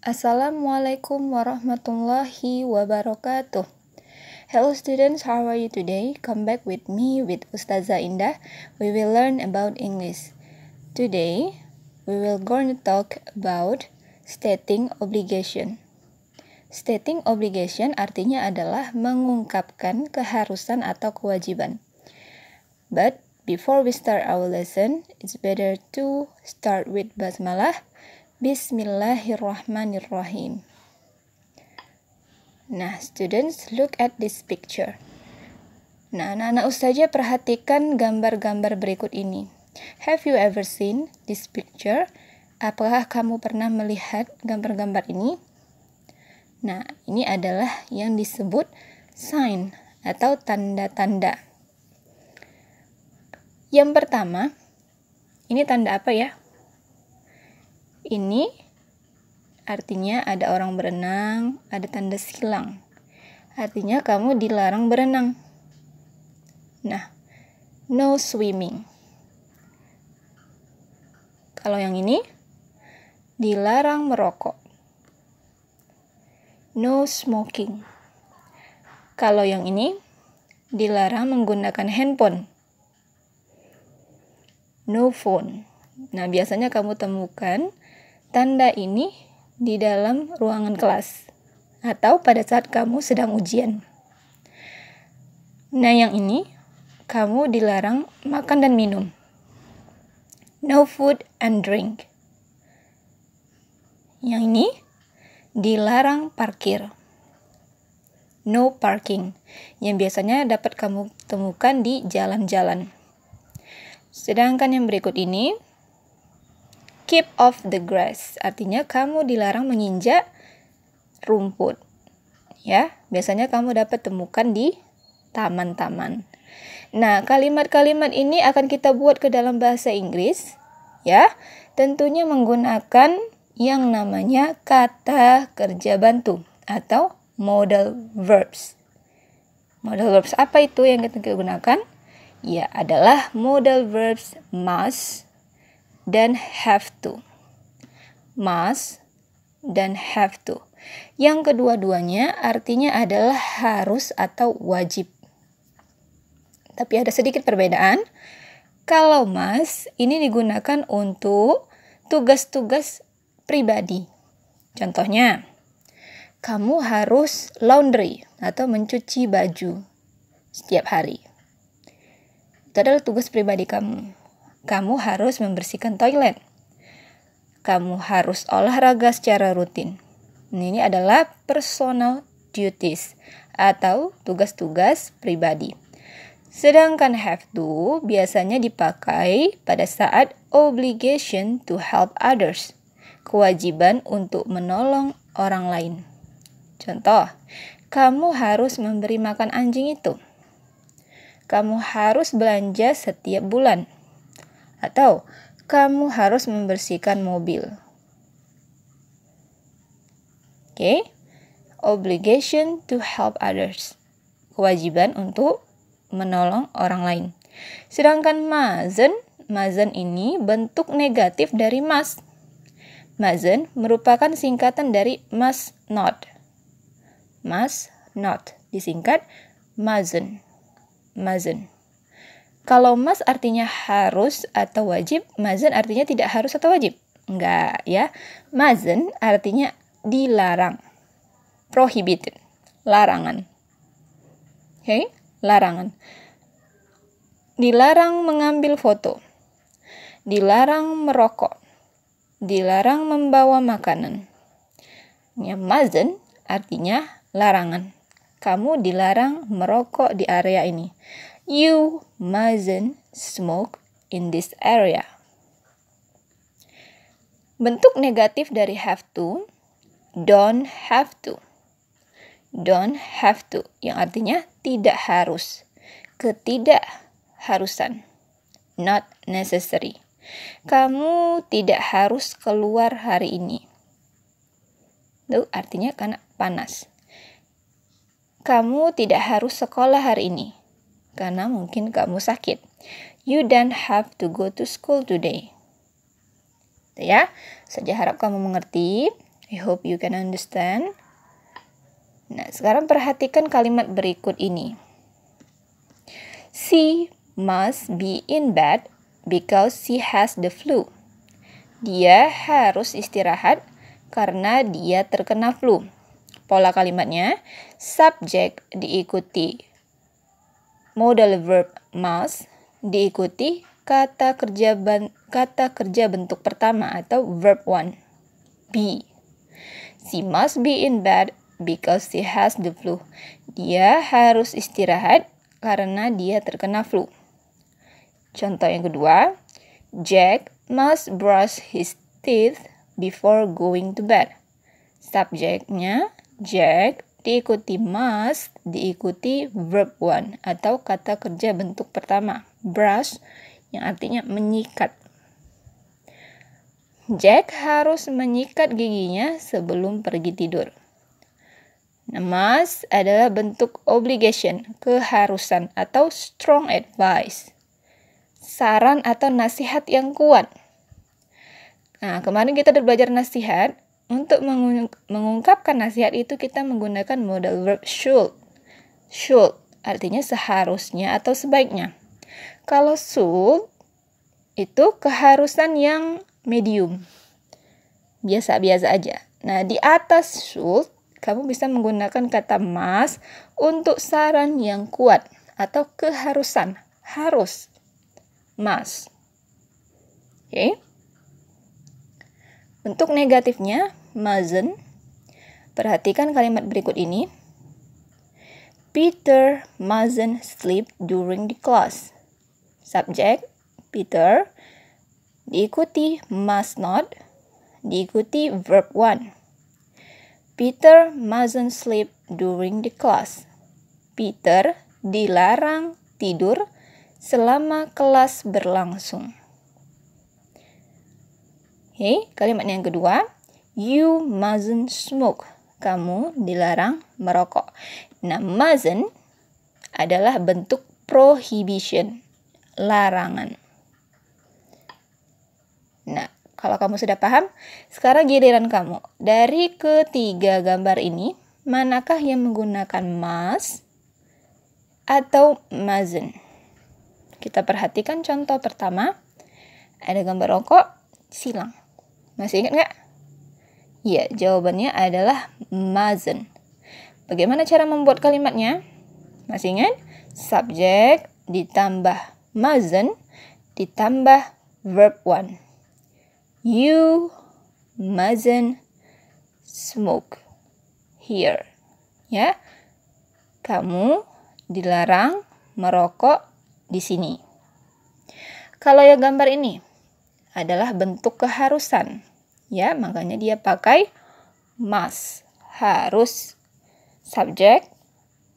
Assalamualaikum warahmatullahi wabarakatuh. Hello students, how are you today? Come back with me with Ustazah Indah. We will learn about English. Today, we will going to talk about stating obligation. Stating obligation artinya adalah mengungkapkan keharusan atau kewajiban. But before we start our lesson, it's better to start with basmalah. Bismillahirrahmanirrahim. Nah, students, look at this picture. Nah, anak-anak ustazah perhatikan gambar-gambar berikut ini. Have you ever seen this picture? Apakah kamu pernah melihat gambar-gambar ini? Nah, ini adalah yang disebut sign atau tanda-tanda. Yang pertama, ini tanda apa ya? Ini artinya ada orang berenang, ada tanda silang. Artinya kamu dilarang berenang. Nah, no swimming. Kalau yang ini, dilarang merokok. No smoking. Kalau yang ini, dilarang menggunakan handphone. No phone. Nah, biasanya kamu temukan tanda ini di dalam ruangan kelas atau pada saat kamu sedang ujian. Nah, yang ini kamu dilarang makan dan minum. No food and drink. Yang ini dilarang parkir. No parking. Yang biasanya dapat kamu temukan di jalan-jalan. Sedangkan yang berikut ini, keep off the grass, artinya kamu dilarang menginjak rumput. Ya, biasanya kamu dapat temukan di taman-taman. Nah, kalimat-kalimat ini akan kita buat ke dalam bahasa Inggris, ya. Tentunya menggunakan yang namanya kata kerja bantu atau modal verbs. Modal verbs apa itu yang kita gunakan? Ya, adalah modal verbs must dan have to. Must dan have to. Yang kedua-duanya artinya adalah harus atau wajib. Tapi ada sedikit perbedaan. Kalau must ini digunakan untuk tugas-tugas pribadi. Contohnya, kamu harus laundry atau mencuci baju setiap hari. Itu adalah tugas pribadi kamu. Kamu harus membersihkan toilet. Kamu harus olahraga secara rutin. Ini adalah personal duties atau tugas-tugas pribadi. Sedangkan have to biasanya dipakai pada saat obligation to help others. Kewajiban untuk menolong orang lain. Contoh, kamu harus memberi makan anjing itu. Kamu harus belanja setiap bulan. Atau kamu harus membersihkan mobil. Oke. Obligation to help others. Kewajiban untuk menolong orang lain. Sedangkan mustn't ini bentuk negatif dari must. Mustn't merupakan singkatan dari must not. Must not disingkat mustn't. Kalau must artinya harus atau wajib, mustn't artinya tidak harus atau wajib. Enggak ya. Mustn't artinya dilarang. Prohibited. Larangan. Oke, larangan. Dilarang mengambil foto. Dilarang merokok. Dilarang membawa makanan. Ya, mustn't artinya larangan. Kamu dilarang merokok di area ini. You mustn't smoke in this area. Bentuk negatif dari have to, don't have to. Don't have to, yang artinya tidak harus. Ketidakharusan. Not necessary. Kamu tidak harus keluar hari ini. Itu artinya karena panas. Kamu tidak harus sekolah hari ini. Karena mungkin kamu sakit. You don't have to go to school today. Ya, saya harap kamu mengerti. I hope you can understand. Nah, sekarang perhatikan kalimat berikut ini. She must be in bed because she has the flu. Dia harus istirahat karena dia terkena flu. Pola kalimatnya, subjek diikuti modal verb must, diikuti kata kerja bentuk pertama atau verb 1, be. She must be in bed because she has the flu. Dia harus istirahat karena dia terkena flu. Contoh yang kedua, Jack must brush his teeth before going to bed. Subjeknya Jack diikuti must, diikuti verb 1 atau kata kerja bentuk pertama, brush, yang artinya menyikat. Jack harus menyikat giginya sebelum pergi tidur. Nah, must adalah bentuk obligation, keharusan atau strong advice, saran atau nasihat yang kuat. Nah, kemarin kita udah belajar nasihat. Untuk mengungkapkan nasihat itu kita menggunakan modal verb should. Should artinya seharusnya atau sebaiknya. Kalau should itu keharusan yang medium, biasa-biasa aja. Nah, di atas should kamu bisa menggunakan kata must untuk saran yang kuat atau keharusan, harus, must. Oke. Untuk negatifnya, mustn't. Perhatikan kalimat berikut ini. Peter mustn't sleep during the class. Subjek, Peter, diikuti must not, diikuti verb 1. Peter mustn't sleep during the class. Peter dilarang tidur selama kelas berlangsung. Oke, kalimat yang kedua, you mustn't smoke. Kamu dilarang merokok. Nah, mustn't adalah bentuk prohibition, larangan. Nah, kalau kamu sudah paham, sekarang giliran kamu. Dari ketiga gambar ini, manakah yang menggunakan must atau mustn't? Kita perhatikan contoh pertama. Ada gambar rokok, silang. Masih ingat nggak? Ya, jawabannya adalah mustn't. Bagaimana cara membuat kalimatnya? Masih ingat? Subjek ditambah mustn't ditambah verb 1. You mustn't smoke here. Ya, kamu dilarang merokok di sini. Kalau yang gambar ini adalah bentuk keharusan. Ya, makanya dia pakai must, harus. Subjek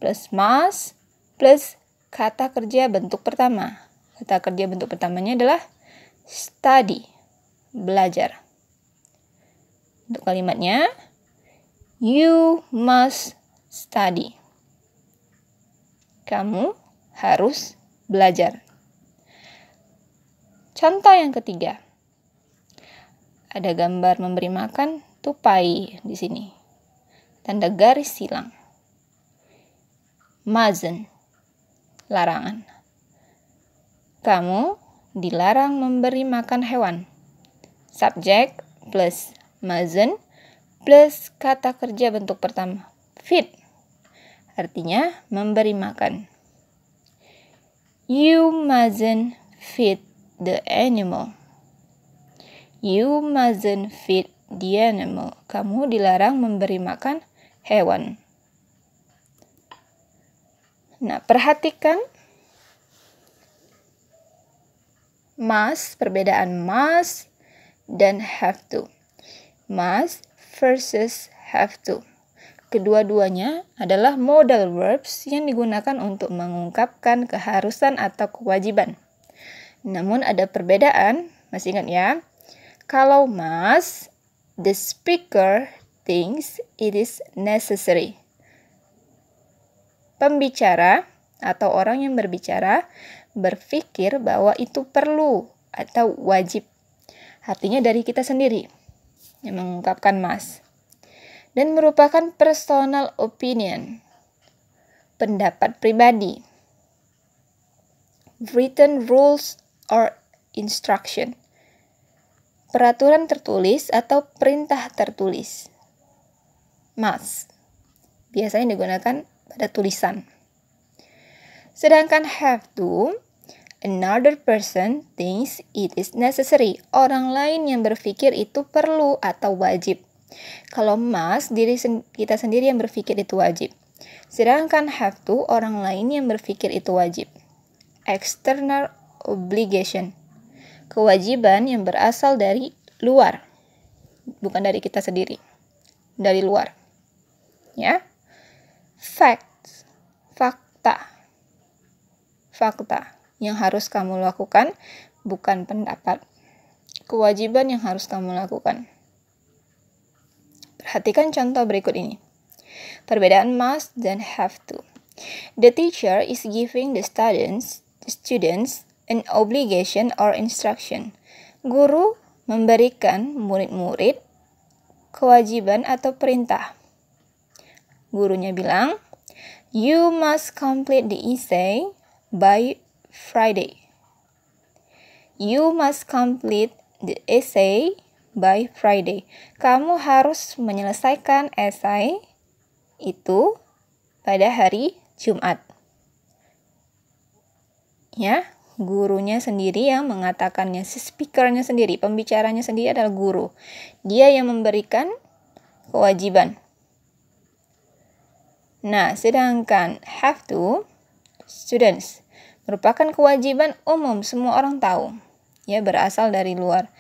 plus must plus kata kerja bentuk pertama. Kata kerja bentuk pertamanya adalah study, belajar. Untuk kalimatnya, you must study. Kamu harus belajar. Contoh yang ketiga. Ada gambar memberi makan tupai di sini. Tanda garis silang. Mustn't, larangan. Kamu dilarang memberi makan hewan. Subjek plus mustn't plus kata kerja bentuk pertama, feed. Artinya memberi makan. You mustn't feed the animal. You mustn't feed the animal. Kamu dilarang memberi makan hewan. Nah, perhatikan must, perbedaan must dan have to. Must versus have to. Kedua-duanya adalah modal verbs yang digunakan untuk mengungkapkan keharusan atau kewajiban. Namun ada perbedaan, masih ingat ya? Kalau must, the speaker thinks it is necessary. Pembicara atau orang yang berbicara berpikir bahwa itu perlu atau wajib. Artinya dari kita sendiri yang mengungkapkan must. dan merupakan personal opinion, pendapat pribadi. Written rules or instruction, peraturan tertulis atau perintah tertulis. Must, biasanya digunakan pada tulisan. Sedangkan have to, another person thinks it is necessary. Orang lain yang berpikir itu perlu atau wajib. Kalau must, kita sendiri yang berpikir itu wajib. Sedangkan have to, orang lain yang berpikir itu wajib. External obligation, kewajiban yang berasal dari luar, bukan dari kita sendiri, dari luar. Ya, facts, fakta yang harus kamu lakukan, bukan pendapat. Kewajiban yang harus kamu lakukan. Perhatikan contoh berikut ini. Perbedaan must dan have to. The teacher is giving the students an obligation or instruction. Guru memberikan murid-murid kewajiban atau perintah. Gurunya bilang, you must complete the essay by Friday. You must complete the essay by Friday. Kamu harus menyelesaikan esai itu pada hari Jumat. Ya, gurunya sendiri yang mengatakannya, speakernya sendiri, pembicaranya sendiri adalah guru. Dia yang memberikan kewajiban. Nah, sedangkan have to, students, merupakan kewajiban umum, semua orang tahu. Ya, berasal dari luar.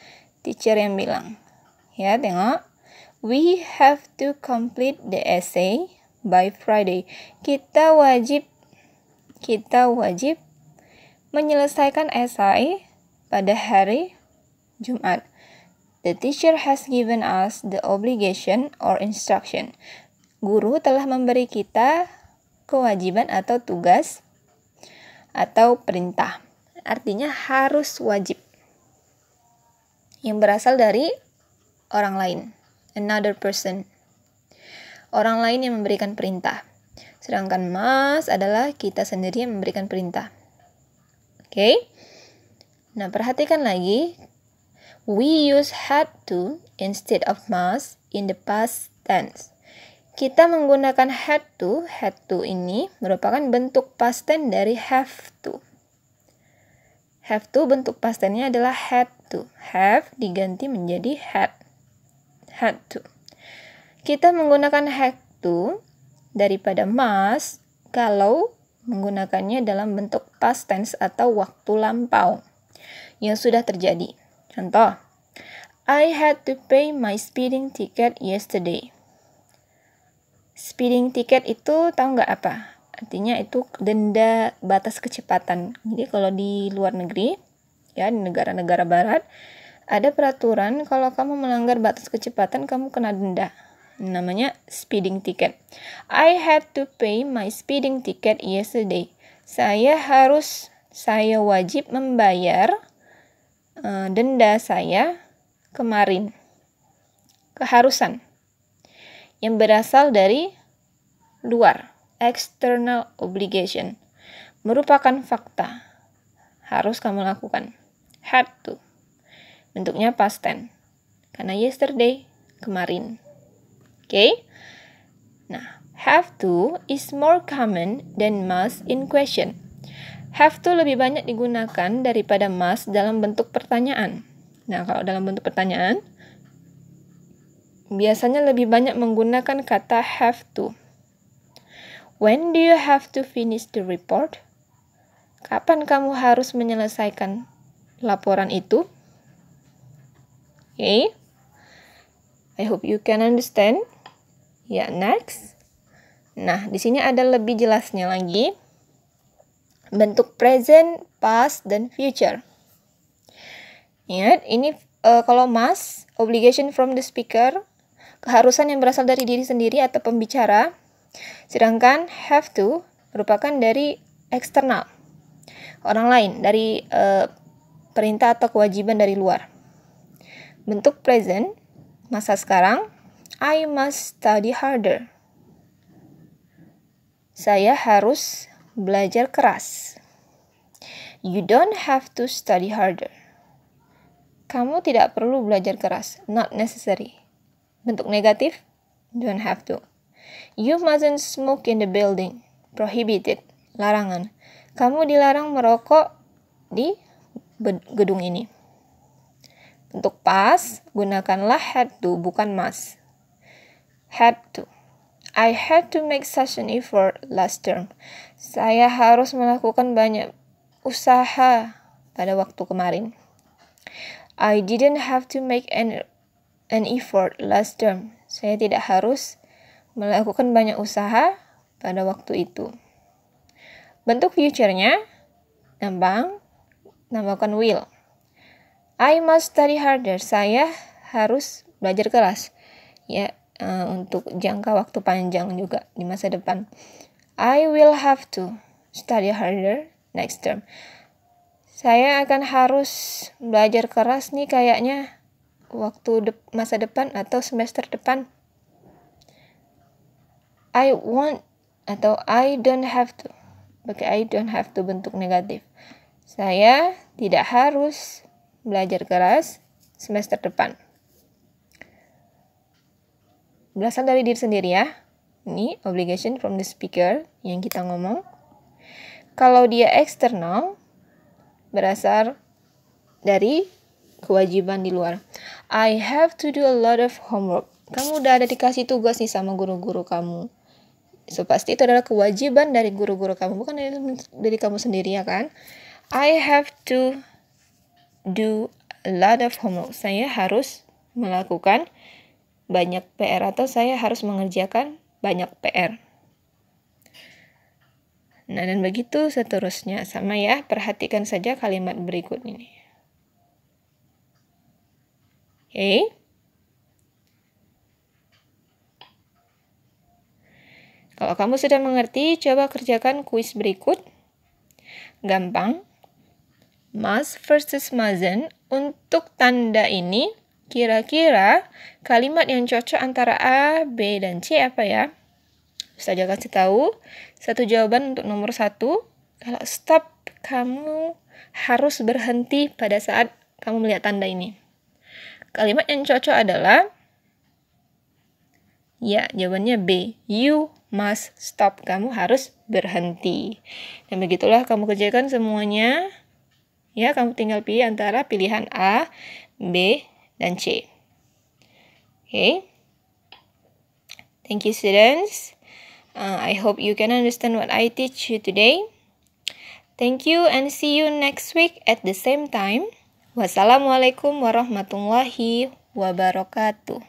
Teacher yang bilang. Ya, tengok. We have to complete the essay by Friday. Kita wajib menyelesaikan esai pada hari Jumat. The teacher has given us the obligation or instruction. Guru telah memberi kita kewajiban atau tugas atau perintah. Artinya harus wajib. Yang berasal dari orang lain. Another person. Orang lain yang memberikan perintah. Sedangkan must adalah kita sendiri yang memberikan perintah. Oke? Nah, perhatikan lagi. We use had to instead of must in the past tense. Kita menggunakan had to. Had to ini merupakan bentuk past tense dari have to. Have to bentuk past tense-nya adalah had to. Have diganti menjadi had. Had to. Kita menggunakan had to daripada must kalau menggunakannya dalam bentuk past tense atau waktu lampau yang sudah terjadi. Contoh, I had to pay my speeding ticket yesterday. Speeding ticket itu tahu nggak apa? Artinya itu denda batas kecepatan. Jadi kalau di luar negeri, ya di negara-negara barat, ada peraturan kalau kamu melanggar batas kecepatan kamu kena denda. Namanya speeding ticket. I had to pay my speeding ticket yesterday. Saya wajib membayar denda saya kemarin. Keharusan yang berasal dari luar. External obligation. Merupakan fakta. Harus kamu lakukan. Had to. Bentuknya past tense. Karena yesterday, kemarin. Okay? Nah, have to is more common than must in question. Have to lebih banyak digunakan daripada must dalam bentuk pertanyaan. Nah, kalau dalam bentuk pertanyaan, biasanya lebih banyak menggunakan kata have to. When do you have to finish the report? Kapan kamu harus menyelesaikan laporan itu? Okay? I hope you can understand. Ya, next. Nah, di sini ada lebih jelasnya lagi. Bentuk present, past, dan future. Ingat, ini kalau must, obligation from the speaker, keharusan yang berasal dari diri sendiri atau pembicara. Sedangkan have to merupakan dari eksternal, orang lain, dari perintah atau kewajiban dari luar. Bentuk present, masa sekarang, I must study harder. Saya harus belajar keras. You don't have to study harder. Kamu tidak perlu belajar keras. Not necessary. Bentuk negatif, don't have to. You mustn't smoke in the building. Prohibited. Larangan. Kamu dilarang merokok di gedung ini. Untuk pas, gunakanlah had to, bukan must. Had to. I had to make such an effort last term. Saya harus melakukan banyak usaha pada waktu kemarin. I didn't have to make an effort last term. Saya tidak harus melakukan banyak usaha pada waktu itu. Bentuk future-nya gampang, tambahkan will. I must study harder. Saya harus belajar keras. Ya, untuk jangka waktu panjang juga di masa depan. I will have to study harder next term. Saya akan harus belajar keras nih kayaknya waktu masa depan atau semester depan. I won't atau I don't have to. Pakai I don't have to bentuk negatif. Saya tidak harus belajar keras semester depan. Berasal dari diri sendiri ya. Ini obligation from the speaker yang kita ngomong. Kalau dia eksternal, berasal dari kewajiban di luar. I have to do a lot of homework. Kamu udah ada dikasih tugas nih sama guru-guru kamu. So, pasti itu adalah kewajiban dari guru-guru kamu, bukan dari kamu sendiri ya kan? I have to do a lot of homework. Saya harus melakukan banyak PR atau saya harus mengerjakan banyak PR. Nah, dan begitu seterusnya. Sama ya, perhatikan saja kalimat berikut ini. Oke. Kalau kamu sudah mengerti, coba kerjakan kuis berikut. Gampang. Must versus mustn't. Untuk tanda ini, kira-kira kalimat yang cocok antara A, B, dan C apa ya? Ustazah kasih tahu. Satu jawaban untuk nomor 1. Kalau stop, kamu harus berhenti pada saat kamu melihat tanda ini. Kalimat yang cocok adalah, ya, jawabannya B. You must stop. Kamu harus berhenti. Dan begitulah kamu kerjakan semuanya. Ya, kamu tinggal pilih antara pilihan A, B, dan C. Okay. Thank you, students. I hope you can understand what I teach you today. Thank you and see you next week at the same time. Wassalamualaikum warahmatullahi wabarakatuh.